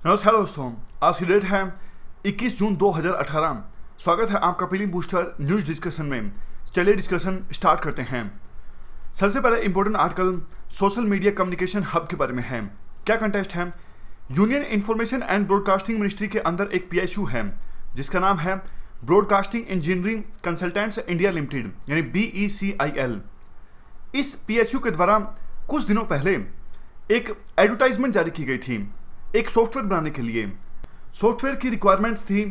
नमस्कार दोस्तों, आज की डेट है 21 जून 2018। स्वागत है आपका पीलिंग बूस्टर न्यूज डिस्कशन में। चलिए डिस्कशन स्टार्ट करते हैं। सबसे पहले important article social media communication hub के बारे में है। क्या कंटेस्ट है? Union information and broadcasting ministry के अंदर एक PSU है जिसका नाम है broadcasting engineering consultants India limited यानी BECIL। इस PSU के द्वारा कुछ दिनों पहले एक एडवर्टाइजमेंट जारी की गई थी एक सॉफ्टवेयर बनाने के लिए। सॉफ्टवेयर की रिक्वायरमेंट्स थी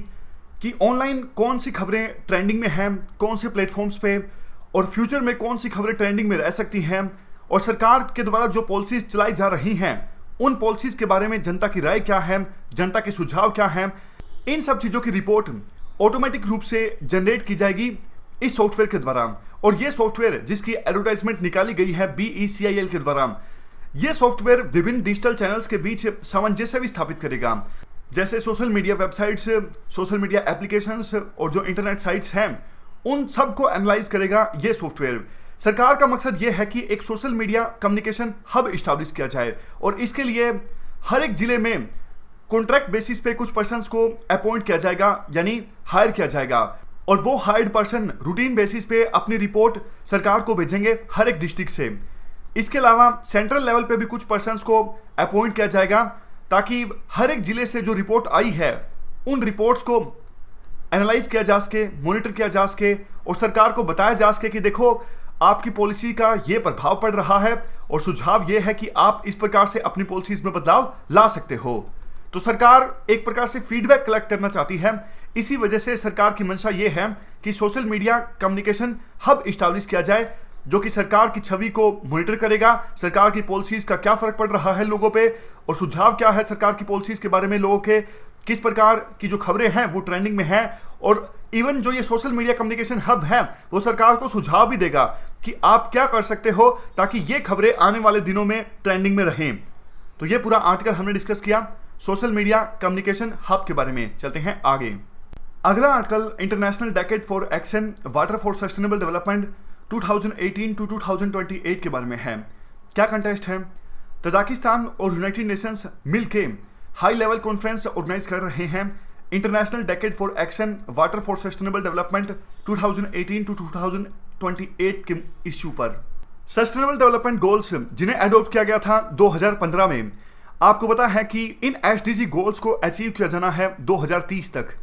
कि ऑनलाइन कौन सी खबरें ट्रेंडिंग में हैं, कौन से प्लेटफॉर्म्स पे, और फ्यूचर में कौन सी खबरें ट्रेंडिंग में रह सकती हैं, और सरकार के द्वारा जो पॉलिसीज चलाई जा रही हैं उन पॉलिसीज के बारे में जनता की राय क्या है, जनता के सुझाव क्या हैं। इन सब चीज़ों की रिपोर्ट ऑटोमेटिक रूप से जनरेट की जाएगी इस सॉफ्टवेयर के द्वारा। और ये सॉफ्टवेयर जिसकी एडवर्टाइजमेंट निकाली गई है BECIL के द्वारा, ये सॉफ्टवेयर विभिन्न डिजिटल चैनल्स के बीच सामंजस्य भी स्थापित करेगा, जैसे social media websites, social media applications और जो इंटरनेट साइट्स हैं उन सब को एनालाइज करेगा ये सॉफ्टवेयर। सरकार का मकसद ये है कि एक social media communication hub establish किया जाए और इसके लिए हर एक जिले में कॉन्ट्रैक्ट बेसिस पे कुछ पर्सन्स को अपॉइंट किया जाएगा यानी हायर किया जाएगा, और वो हायर्ड पर्सन रूटीन बेसिस पे अपनी रिपोर्ट सरकार को भेजेंगे हर एक डिस्ट्रिक्ट से। इसके अलावा सेंट्रल लेवल पे भी कुछ पर्सन्स को अपॉइंट किया जाएगा ताकि हर एक जिले से जो रिपोर्ट आई है उन रिपोर्ट्स को एनालाइज किया जा सके, मॉनिटर किया जा सके और सरकार को बताया जा सके कि देखो आपकी पॉलिसी का ये प्रभाव पड़ रहा है और सुझाव ये है कि आप इस प्रकार से अपनी पॉलिसीज में बदलाव ला सकते हो। तो सरकार एक प्रकार से फीडबैक कलेक्ट करना चाहती है। इसी वजह से सरकार की मंशा ये है कि social media communication hub establish किया जाए जो कि सरकार की छवि को मॉनिटर करेगा, सरकार की पॉलिसीज का क्या फर्क पड़ रहा है लोगों पे और सुझाव क्या है सरकार की पॉलिसीज के बारे में, लोगों के किस प्रकार की जो खबरें हैं वो ट्रेंडिंग में हैं, और इवन जो ये सोशल मीडिया कम्युनिकेशन हब है वो सरकार को सुझाव भी देगा कि आप क्या कर सकते हो ताकि ये खबरें आने वाले दिनों में ट्रेंडिंग में रहें। तो ये पूरा आर्टिकल हमने डिस्कस किया सोशल मीडिया कम्युनिकेशन हब के बारे में। चलते हैं आगे। अगला article international decade for action water for sustainable development 2018 to 2028 के बारे में है। क्या कंटेस्ट है? तजाकिस्तान और यूनाइटेड नेशंस मिलके हाई लेवल कॉन्फ्रेंस ऑर्गेनाइज कर रहे हैं international decade for action water for sustainable development 2018 to 2028 के इश्यू पर। सस्टेनेबल डेवलपमेंट गोल्स जिन्हें एडॉप्ट किया गया था 2015 में, आपको पता है कि इन SDG गोल्स को अचीव किया जाना है 2030 तक।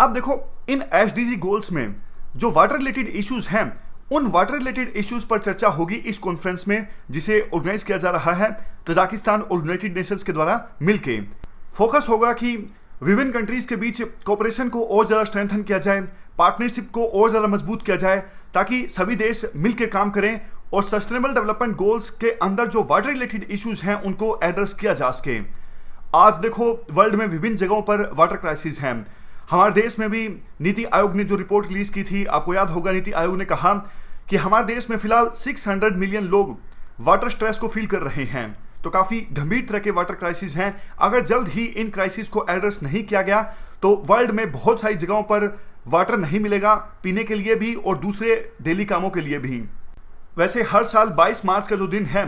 अब देखो इन SDG गोल्स में जो वाटर रिलेटेड इश्यूज हैं उन वाटर रिलेटेड इश्यूज पर चर्चा होगी इस कॉन्फ्रेंस में जिसे ऑर्गेनाइज किया जा रहा है तजाकिस्तान और यूनाइटेड नेशंस के द्वारा मिलके। फोकस होगा कि विभिन्न कंट्रीज के बीच कोऑपरेशन को और ज़्यादा स्ट्रेंथन किया जाए, पार्टनरशिप को और ज़्यादा मजबूत किया जाए ताकि सभी देश मिलकर काम करें और सस्टेनेबल डेवलपमेंट गोल्स के अंदर जो वाटर रिलेटेड इश्यूज हैं उनको एड्रेस किया जा सके। आज देखो वर्ल्ड में विभिन्न जगहों पर वाटर क्राइसिस हैं। हमारे देश में भी नीति आयोग ने जो रिपोर्ट रिलीज की थी, आपको याद होगा, नीति आयोग ने कहा कि हमारे देश में फिलहाल 600 मिलियन लोग वाटर स्ट्रेस को फील कर रहे हैं। तो काफ़ी गंभीर तरह के वाटर क्राइसिस हैं। अगर जल्द ही इन क्राइसिस को एड्रेस नहीं किया गया तो वर्ल्ड में बहुत सारी जगहों पर वाटर नहीं मिलेगा पीने के लिए भी और दूसरे डेली कामों के लिए भी। वैसे हर साल 22 मार्च का जो दिन है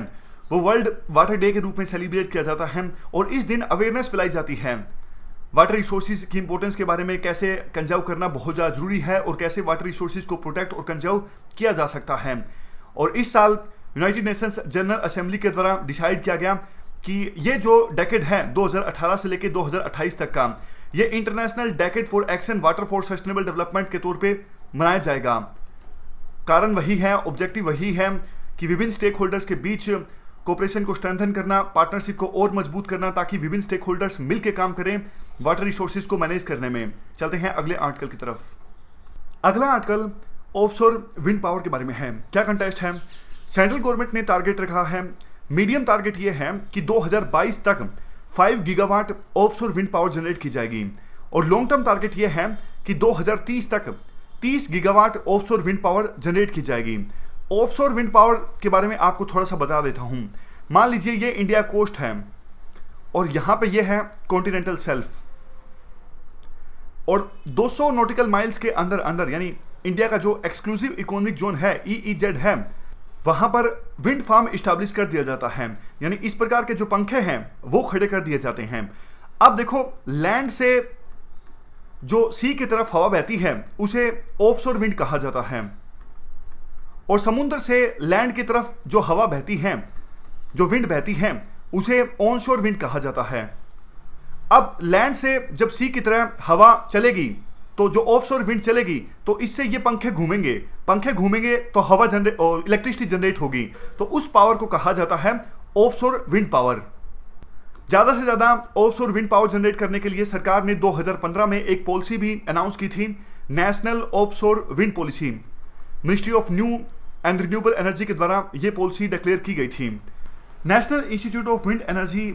वो वर्ल्ड वाटर डे के रूप में सेलिब्रेट किया जाता है और इस दिन अवेयरनेस फैलाई जाती है वाटर रिसोर्सेज की इंपॉर्टेंस के बारे में, कैसे कंजर्व करना बहुत ज़्यादा जरूरी है और कैसे वाटर रिसोर्सेज को प्रोटेक्ट और कंजर्व किया जा सकता है। और इस साल यूनाइटेड नेशंस जनरल असेंबली के द्वारा डिसाइड किया गया कि ये जो डेकेड है 2018 से लेकर 2028 तक का, ये international decade for action water for sustainable development के तौर पर मनाया जाएगा। कारण वही है, ऑब्जेक्टिव वही है कि विभिन्न स्टेक होल्डर्स के बीच कोऑपरेशन को स्ट्रेंथन करना, पार्टनरशिप को और मजबूत करना ताकि विभिन्न स्टेक होल्डर्स मिलकर काम करें वाटर रिसोर्सेज को मैनेज करने में। चलते हैं अगले आर्टिकल की तरफ। अगला आर्टिकल ऑफशोर विंड पावर के बारे में है। क्या कंटेस्ट है? सेंट्रल गवर्नमेंट ने टारगेट रखा है, मीडियम टारगेट ये है कि 2022 तक 5 gigawatt offshore wind power generate की जाएगी और लॉन्ग टर्म टारगेट ये है कि 2030 तक 30 gigawatt offshore wind power generate की जाएगी। ऑफशोर विंड पावर के बारे में आपको थोड़ा सा बता देता हूं। मान लीजिए ये इंडिया कोस्ट है और यहां पे ये है कॉन्टिनेंटल शेल्फ और 200 नॉटिकल माइल्स के अंदर अंदर यानी इंडिया का जो एक्सक्लूसिव इकोनॉमिक जोन है EEZ है, वहां पर विंड फार्म इस्टेब्लिश कर दिया जाता है। यानी इस प्रकार के जो पंखे हैं वो खड़े कर दिए जाते हैं। अब देखो, लैंड से जो सी की तरफ हवा बहती है उसे ऑफशोर विंड कहा जाता है, और समुद्र से लैंड की तरफ जो हवा बहती है, जो विंड बहती है, उसे ऑनशोर विंड कहा जाता है। अब लैंड से जब सी की तरह हवा चलेगी तो जो ऑफशोर विंड चलेगी तो इससे ये पंखे घूमेंगे तो हवा जनरेट और इलेक्ट्रिसिटी जनरेट होगी, तो उस पावर को कहा जाता है ऑफशोर विंड पावर। ज़्यादा से ज़्यादा ऑफशोर विंड पावर जनरेट करने के लिए सरकार ने 2015 में एक पॉलिसी भी अनाउंस की थी, national offshore wind policy. Ministry of new and renewable energy के द्वारा ये पॉलिसी डिक्लेयर की गई थी। National institute of wind energy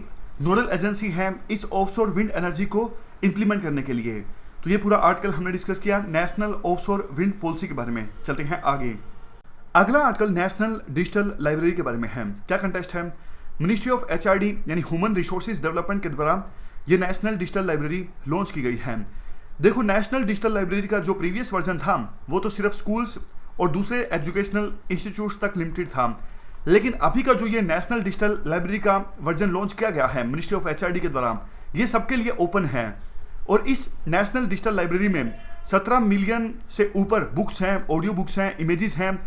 nodal agency है इस ऑफशोर विंड एनर्जी को इंप्लीमेंट करने के लिए। तो ये पूरा आर्टिकल हमने डिस्कस किया नेशनल ऑफशोर विंड पॉलिसी के बारे में। चलते हैं आगे। अगला आर्टिकल नेशनल डिजिटल लाइब्रेरी के बारे में है। क्या कंटेस्ट है? मिनिस्ट्री ऑफ HRD यानी ह्यूमन रिसोर्सेज डेवलपमेंट के द्वारा ये नेशनल डिजिटल लाइब्रेरी लॉन्च की गई है। देखो, नेशनल डिजिटल लाइब्रेरी का जो प्रीवियस वर्जन था वो तो सिर्फ स्कूल्स और दूसरे एजुकेशनल इंस्टीट्यूट्स तक लिमिटेड था, लेकिन अभी का जो ये नेशनल डिजिटल लाइब्रेरी का वर्जन लॉन्च किया गया है मिनिस्ट्री ऑफ HRD के द्वारा, ये सबके लिए ओपन है। और इस नेशनल डिजिटल लाइब्रेरी में 17 मिलियन से ऊपर बुक्स हैं, ऑडियो बुक्स हैं, इमेजेस हैं,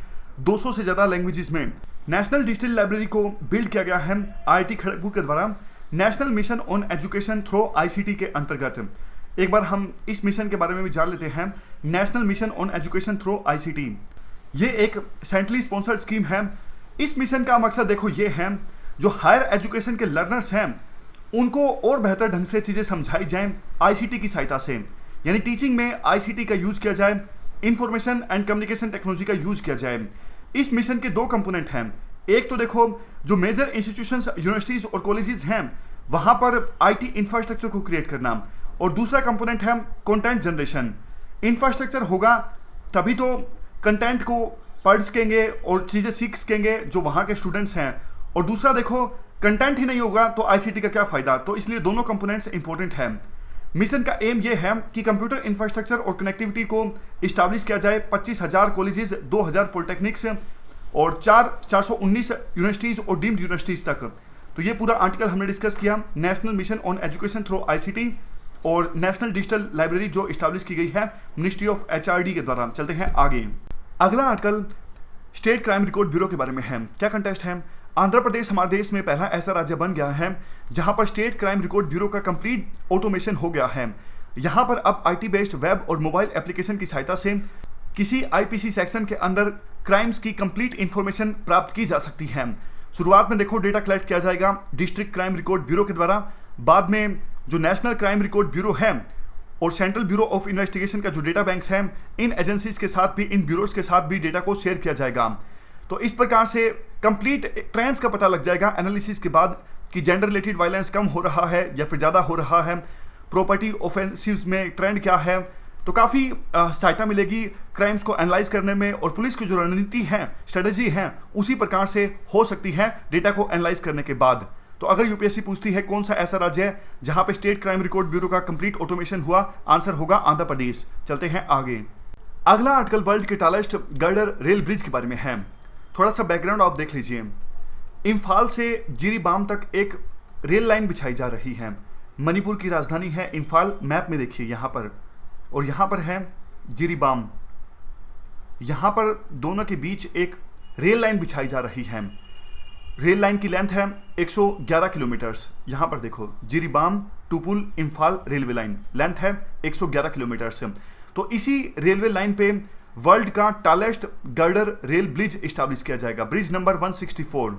200 से ज़्यादा लैंग्वेजेस में। नेशनल डिजिटल लाइब्रेरी को बिल्ड किया गया है IIT खड़गपुर के द्वारा national mission on education through ICT के अंतर्गत। एक बार हम इस मिशन के बारे में भी जान लेते हैं। National mission on education through ICT ये एक सेंट्रली स्पॉन्सर्ड स्कीम है। इस मिशन का मकसद देखो ये है, जो हायर एजुकेशन के लर्नर्स हैं उनको और बेहतर ढंग से चीज़ें समझाई जाएं ICT की सहायता से, यानी टीचिंग में ICT का यूज़ किया जाए, इंफॉर्मेशन एंड कम्युनिकेशन टेक्नोलॉजी का यूज़ किया जाए। इस मिशन के 2 कंपोनेंट हैं। एक तो देखो, जो मेजर इंस्टीट्यूशंस, यूनिवर्सिटीज और कॉलेजेस हैं वहाँ पर IT इंफ्रास्ट्रक्चर को क्रिएट करना, और दूसरा कंपोनेंट है कंटेंट जनरेशन। इंफ्रास्ट्रक्चर होगा तभी तो कंटेंट को पढ़ सकेंगे और चीज़ें सीख सकेंगे जो वहाँ के स्टूडेंट्स हैं, और दूसरा देखो, कंटेंट ही नहीं होगा तो ICT का क्या फ़ायदा। तो इसलिए दोनों कंपोनेंट्स इंपॉर्टेंट हैं। मिशन का एम ये है कि कंप्यूटर इंफ्रास्ट्रक्चर और कनेक्टिविटी को इस्टेब्लिश किया जाए 25,000 कॉलेजेस, 2,000 पॉलिटेक्निक्स और 419 यूनिवर्सिटीज़ और डीम्ड यूनिवर्सिटीज़ तक। तो ये पूरा आर्टिकल हमने डिस्कस किया national mission on education through ICT और नेशनल डिजिटल लाइब्रेरी जो इस्टेब्लिश की गई है मिनिस्ट्री ऑफ HRD के द्वारा। चलते हैं आगे। अगला article state crime record bureau के बारे में है। क्या कंटेस्ट है? आंध्र प्रदेश हमारे देश में पहला ऐसा राज्य बन गया है जहां पर स्टेट क्राइम रिकॉर्ड ब्यूरो का कंप्लीट ऑटोमेशन हो गया है। यहां पर अब IT बेस्ड वेब और मोबाइल एप्लीकेशन की सहायता से किसी IPC सेक्शन के अंदर क्राइम्स की कंप्लीट इंफॉर्मेशन प्राप्त की जा सकती है। शुरुआत में देखो डेटा कलेक्ट किया जाएगा डिस्ट्रिक्ट क्राइम रिकॉर्ड ब्यूरो के द्वारा, बाद में जो नेशनल क्राइम रिकॉर्ड ब्यूरो है और सेंट्रल ब्यूरो ऑफ इन्वेस्टिगेशन का जो डेटा बैंक्स हैं, इन एजेंसीज के साथ भी, इन ब्यूरोज के साथ भी डेटा को शेयर किया जाएगा। तो इस प्रकार से कंप्लीट ट्रेंड्स का पता लग जाएगा एनालिसिस के बाद कि जेंडर रिलेटेड वायलेंस कम हो रहा है या फिर ज़्यादा हो रहा है, प्रॉपर्टी ऑफेंसिव्स में ट्रेंड क्या है। तो काफ़ी सहायता मिलेगी क्राइम्स को एनालाइज करने में, और पुलिस की जो रणनीति है, स्ट्रेटजी है, उसी प्रकार से हो सकती है डेटा को एनालाइज करने के बाद। तो अगर UPSC पूछती है कौन सा ऐसा राज्य है जहाँ पे स्टेट क्राइम रिकॉर्ड ब्यूरो का कंप्लीट ऑटोमेशन हुआ, आंसर होगा आंध्र प्रदेश। चलते हैं आगे। अगला आर्टिकल वर्ल्ड के टालेस्ट गर्डर रेल ब्रिज के बारे में है। थोड़ा सा बैकग्राउंड आप देख लीजिए। इम्फाल से जिरीबाम तक एक रेल लाइन बिछाई जा रही है। मणिपुर की राजधानी है इम्फाल, मैप में देखिए यहाँ पर, और यहाँ पर है जिरीबाम। यहाँ पर दोनों के बीच एक रेल लाइन बिछाई जा रही है। रेल लाइन की लेंथ है 111 किलोमीटर्स। यहाँ पर देखो, Jiribam Tupul Imphal railway line, length है 111 किलोमीटर्स। तो इसी रेलवे लाइन पे वर्ल्ड का tallest girder rail bridge establish किया जाएगा, bridge number 164।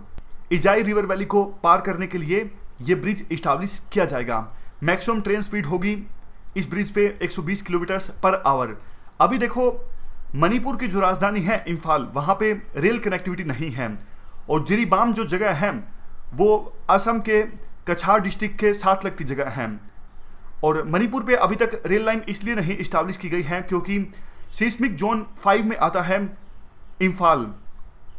Ijai river valley को पार करने के लिए ये ब्रिज इस्टेब्लिश किया जाएगा। मैक्सिमम ट्रेन स्पीड होगी इस ब्रिज पे 120 किलोमीटर्स पर आवर। अभी देखो, मणिपुर की जो राजधानी है इम्फाल, वहाँ पे रेल कनेक्टिविटी नहीं है, और जिरीबाम जो जगह है वो असम के कछार डिस्ट्रिक्ट के साथ लगती जगह है। और मणिपुर पे अभी तक रेल लाइन इसलिए नहीं इस्टेब्लिश की गई है क्योंकि सीस्मिक जोन 5 में आता है इम्फाल,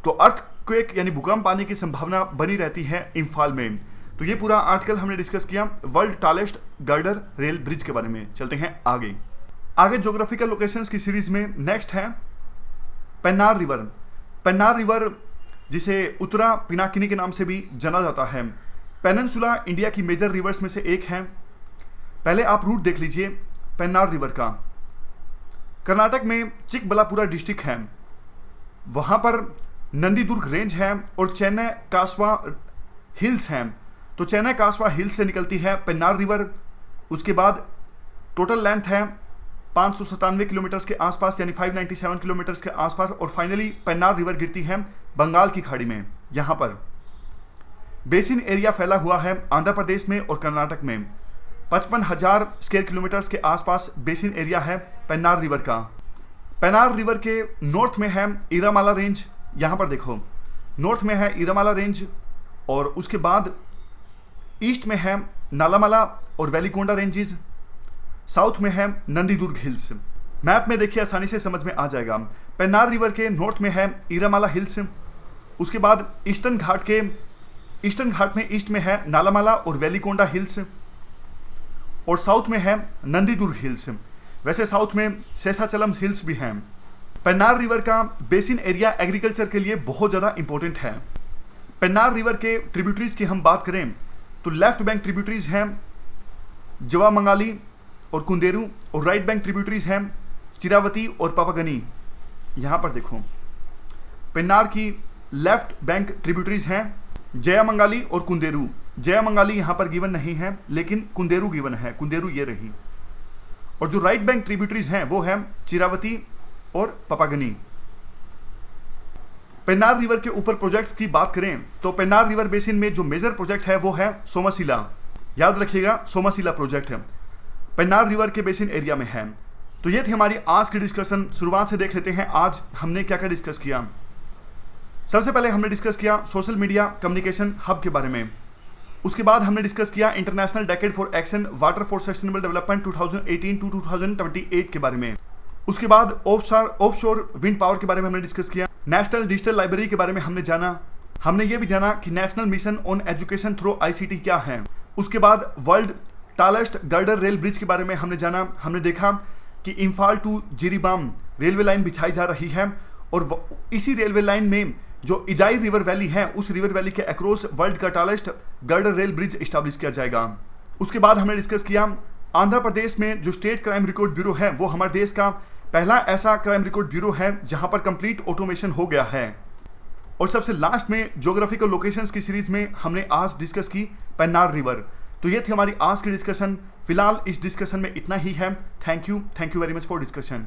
तो अर्थक्वेक यानी भूकंप आने की संभावना बनी रहती है इम्फाल में। तो ये पूरा आर्टिकल हमने डिस्कस किया world tallest girder rail bridge के बारे में। चलते हैं आगे। आगे ज्योग्राफिकल लोकेशंस की सीरीज में नेक्स्ट है पेन्नार रिवर। पेन्नार रिवर जिसे उत्तरा पिनाकिनी के नाम से भी जाना जाता है, पेनिनसुला इंडिया की मेजर रिवर्स में से एक है। पहले आप रूट देख लीजिए पेन्नार रिवर का। कर्नाटक में चिकबल्लापुरा डिस्ट्रिक्ट है, वहाँ पर नंदीदुर्ग रेंज है और चेन्नई कासवा हिल्स हैं। तो चेन्नई कासवा हिल्स से निकलती है पेन्नार रिवर। उसके बाद टोटल लेंथ है 597 किलोमीटर के आसपास, यानी 597 किलोमीटर के आसपास। और फाइनली पेन्नार रिवर गिरती है बंगाल की खाड़ी में। यहाँ पर बेसिन एरिया फैला हुआ है आंध्र प्रदेश में और कर्नाटक में। 55,000 स्क्वायर किलोमीटर्स के आसपास बेसिन एरिया है पेन्नार रिवर का। पेन्नार रिवर के नॉर्थ में है इरामाला रेंज। यहाँ पर देखो, नॉर्थ में है इरामाला रेंज और उसके बाद ईस्ट में है नालामला और वेलिकोंडा रेंजेस, साउथ में है नंदीदुर्ग हिल्स। मैप में देखिए आसानी से समझ में आ जाएगा। पेन्नार रिवर के नॉर्थ में है इरामाला हिल्स, उसके बाद ईस्टर्न घाट में ईस्ट में है नालामला और वेलिकोंडा हिल्स और साउथ में है नंदीदुर्ग हिल्स। वैसे साउथ में शेषाचलम हिल्स भी हैं। पेन्नार रिवर का बेसिन एरिया एग्रीकल्चर के लिए बहुत ज़्यादा इंपॉर्टेंट है। पेन्नार रिवर के ट्रिब्यूटरीज की हम बात करें तो लेफ्ट बैंक ट्रिब्यूटरीज हैं जवामंगाली और कुंदेरू और राइट बैंक ट्रिब्यूटरीज हैं चिरावती और पापागनी। यहाँ पर देखो, पेन्नार की लेफ्ट बैंक ट्रिब्यूटरीज हैं जयामंगाली और कुंदेरू। जयामंगाली यहाँ पर गिवन नहीं है लेकिन कुंदेरू गिवन है, कुंदेरू ये रही। और जो राइट बैंक ट्रिब्यूटरीज हैं वो है चिरावती और पापागनी। पेन्नार रिवर के ऊपर प्रोजेक्ट्स की बात करें तो पेन्नार रिवर बेसिन में जो मेजर प्रोजेक्ट है वो है सोमाशिला। याद रखिएगा, सोमाशिला प्रोजेक्ट है, पेन्नार रिवर के बेसिन एरिया में है। तो ये थी हमारी आज की डिस्कशन। शुरुआत से देख लेते हैं आज हमने क्या क्या डिस्कस किया। सबसे पहले हमने डिस्कस किया सोशल मीडिया कम्युनिकेशन हब के बारे में। उसके बाद हमने डिस्कस किया international decade for action water for sustainable development 2018 to 2028 के बारे में। उसके बाद ऑफशोर विंड पावर के बारे में हमने डिस्कस किया। नेशनल डिजिटल लाइब्रेरी के बारे में हमने जाना। हमने ये भी जाना कि national mission on education through ICT क्या है। उसके बाद world tallest girder rail bridge के बारे में हमने जाना। हमने देखा कि Imphal to Jiribam railway line बिछाई जा रही है और इसी रेलवे लाइन में जो इजाई रिवर वैली है उस रिवर वैली के अक्रॉस वर्ल्ड का tallest girder rail bridge establish किया जाएगा। उसके बाद हमने डिस्कस किया आंध्र प्रदेश में जो स्टेट क्राइम रिकॉर्ड ब्यूरो है वो हमारे देश का पहला ऐसा क्राइम रिकॉर्ड ब्यूरो है जहां पर कंप्लीट ऑटोमेशन हो गया है। और सबसे लास्ट में ज्योग्राफिकल लोकेशंस की सीरीज में हमने आज डिस्कस की पेन्नार रिवर। तो ये थी हमारी आज की डिस्कशन। फिलहाल इस डिस्कशन में इतना ही है। Thank you very much for discussion.